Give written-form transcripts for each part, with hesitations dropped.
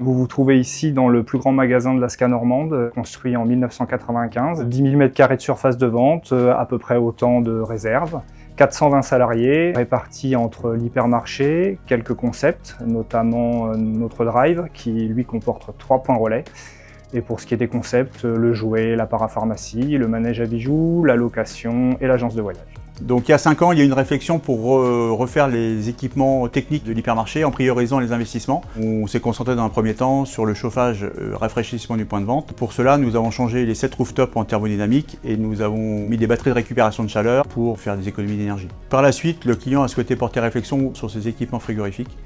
Vous vous trouvez ici dans le plus grand magasin de la SCA normande, construit en 1995. 10 000 m² de surface de vente, à peu près autant de réserves. 420 salariés répartis entre l'hypermarché, quelques concepts, notamment notre drive qui lui comporte 3 points relais. Et pour ce qui est des concepts, le jouet, la parapharmacie, le manège à bijoux, la location et l'agence de voyage. Donc il y a 5 ans, il y a eu une réflexion pour refaire les équipements techniques de l'hypermarché en priorisant les investissements. On s'est concentré dans un premier temps sur le chauffage, rafraîchissement du point de vente. Pour cela, nous avons changé les 7 rooftops en thermodynamique et nous avons mis des batteries de récupération de chaleur pour faire des économies d'énergie. Par la suite, le client a souhaité porter réflexion sur ses équipements frigorifiques.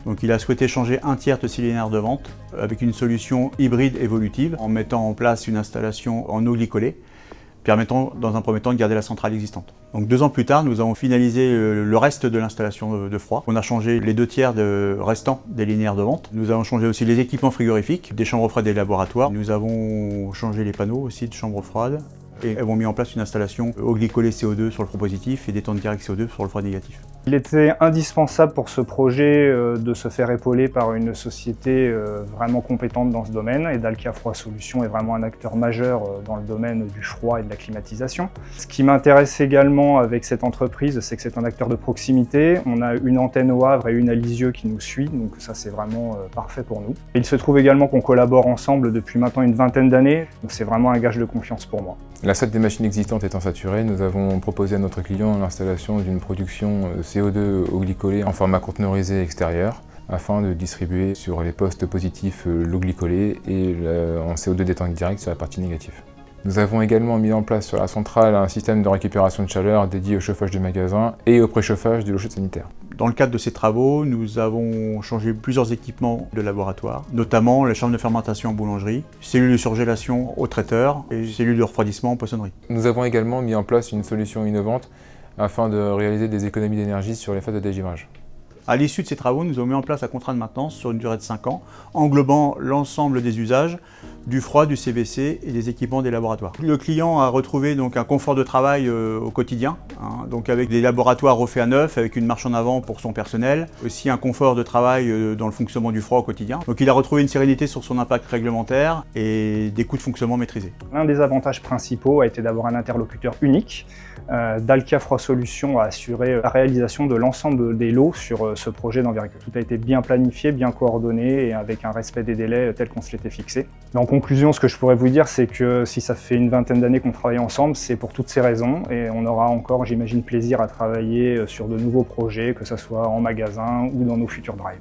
Donc il a souhaité changer un tiers de cylindres de vente avec une solution hybride évolutive en mettant en place une installation en eau glycolée, permettant dans un premier temps de garder la centrale existante. Donc 2 ans plus tard, nous avons finalisé le reste de l'installation de froid. On a changé les 2 tiers restants des linéaires de vente. Nous avons changé aussi les équipements frigorifiques, des chambres froides et des laboratoires. Nous avons changé les panneaux aussi de chambres froides et avons mis en place une installation eau glycolée CO2 sur le froid positif et détente directe CO2 sur le froid négatif. Il était indispensable pour ce projet de se faire épauler par une société vraiment compétente dans ce domaine, et Dalkia Froid Solutions est vraiment un acteur majeur dans le domaine du froid et de la climatisation. Ce qui m'intéresse également avec cette entreprise, c'est que c'est un acteur de proximité. On a une antenne au Havre et une à Lisieux qui nous suit, donc ça c'est vraiment parfait pour nous. Il se trouve également qu'on collabore ensemble depuis maintenant une vingtaine d'années, donc c'est vraiment un gage de confiance pour moi. La salle des machines existantes étant saturée, nous avons proposé à notre client l'installation d'une production CO2 eau glycolée en format conteneurisé extérieur afin de distribuer sur les postes positifs l'eau glycolée et en CO2 détente directe sur la partie négative. Nous avons également mis en place sur la centrale un système de récupération de chaleur dédié au chauffage du magasin et au préchauffage de l'eau chaude sanitaire. Dans le cadre de ces travaux, nous avons changé plusieurs équipements de laboratoire, notamment la chambre de fermentation en boulangerie, cellule de surgélation au traiteur et cellule de refroidissement en poissonnerie. Nous avons également mis en place une solution innovante afin de réaliser des économies d'énergie sur les phases de dégivrage. À l'issue de ces travaux, nous avons mis en place un contrat de maintenance sur une durée de 5 ans, englobant l'ensemble des usages, du froid, du CVC et des équipements des laboratoires. Le client a retrouvé donc un confort de travail au quotidien, donc avec des laboratoires refaits à neuf, avec une marche en avant pour son personnel, aussi un confort de travail dans le fonctionnement du froid au quotidien. Donc il a retrouvé une sérénité sur son impact réglementaire et des coûts de fonctionnement maîtrisés. L'un des avantages principaux a été d'avoir un interlocuteur unique. Dalkia Froid Solutions a assuré la réalisation de l'ensemble des lots sur ce projet d'envergure. Tout a été bien planifié, bien coordonné et avec un respect des délais tels qu'on se l'était fixé. En conclusion, ce que je pourrais vous dire, c'est que si ça fait une vingtaine d'années qu'on travaille ensemble, c'est pour toutes ces raisons et on aura encore, j'imagine, plaisir à travailler sur de nouveaux projets, que ce soit en magasin ou dans nos futurs drives.